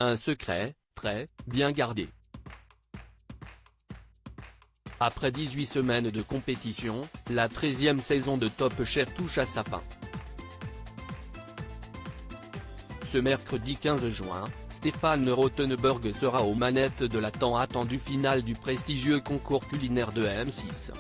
un secret, très bien gardé. Après 18 semaines de compétition, la 13e saison de Top Chef touche à sa fin. Ce mercredi 15 juin, Stéphane Rothenberg sera aux manettes de la tant attendue finale du prestigieux concours culinaire de M6.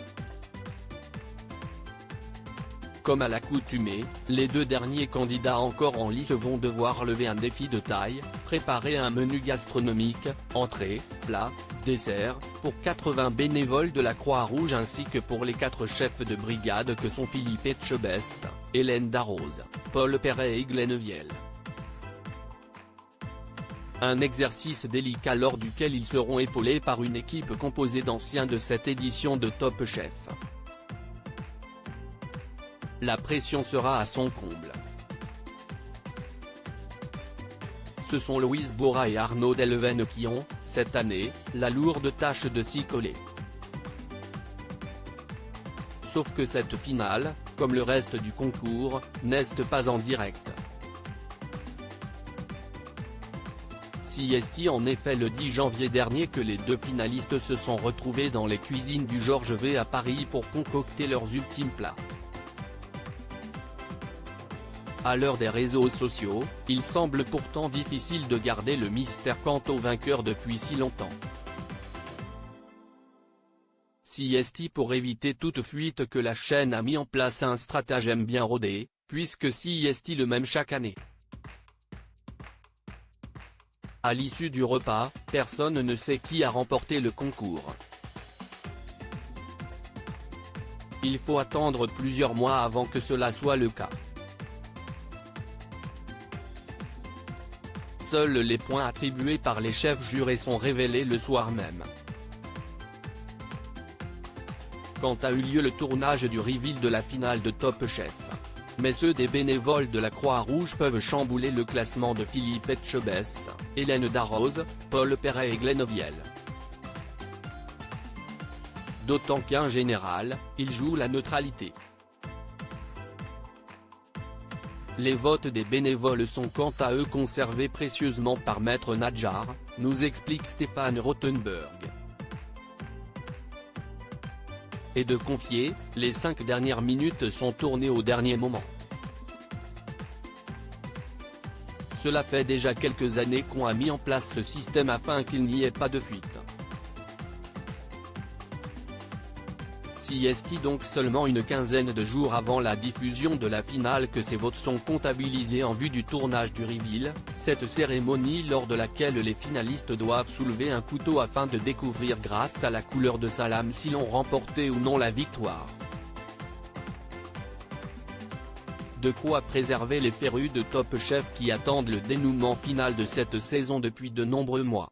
Comme à l'accoutumée, les deux derniers candidats encore en lice vont devoir relever un défi de taille, préparer un menu gastronomique, entrée, plat, dessert, pour 80 bénévoles de la Croix-Rouge ainsi que pour les 4 chefs de brigade que sont Philippe Etchebest, Hélène Darroze, Paul Perret et Glenn Viel. Un exercice délicat lors duquel ils seront épaulés par une équipe composée d'anciens de cette édition de Top Chef. La pression sera à son comble. Ce sont Louise Bora et Arnaud Delven qui ont, cette année, la lourde tâche de s'y coller. Sauf que cette finale, comme le reste du concours, n'est pas en direct. C'est en effet le 10 janvier dernier que les deux finalistes se sont retrouvés dans les cuisines du Georges V à Paris pour concocter leurs ultimes plats. À l'heure des réseaux sociaux, il semble pourtant difficile de garder le mystère quant au vainqueur depuis si longtemps. C'est pour éviter toute fuite que la chaîne a mis en place un stratagème bien rodé, puisque c'est le même chaque année. À l'issue du repas, personne ne sait qui a remporté le concours. Il faut attendre plusieurs mois avant que cela soit le cas. Seuls les points attribués par les chefs jurés sont révélés le soir même. Quand a eu lieu le tournage du reveal de la finale de Top Chef. Mais ceux des bénévoles de la Croix-Rouge peuvent chambouler le classement de Philippe Etchebest, Hélène Darroze, Paul Perret et Glenn Viel. D'autant qu'en général, ils jouent la neutralité. Les votes des bénévoles sont quant à eux conservés précieusement par Maître Nadjar, nous explique Stéphane Rothenberg. Et de confier, les 5 dernières minutes sont tournées au dernier moment. Cela fait déjà quelques années qu'on a mis en place ce système afin qu'il n'y ait pas de fuite. C'est donc seulement une quinzaine de jours avant la diffusion de la finale que ces votes sont comptabilisés en vue du tournage du reveal, cette cérémonie lors de laquelle les finalistes doivent soulever un couteau afin de découvrir grâce à la couleur de sa lame s'ils ont remporté ou non la victoire. De quoi préserver les férus de Top Chef qui attendent le dénouement final de cette saison depuis de nombreux mois.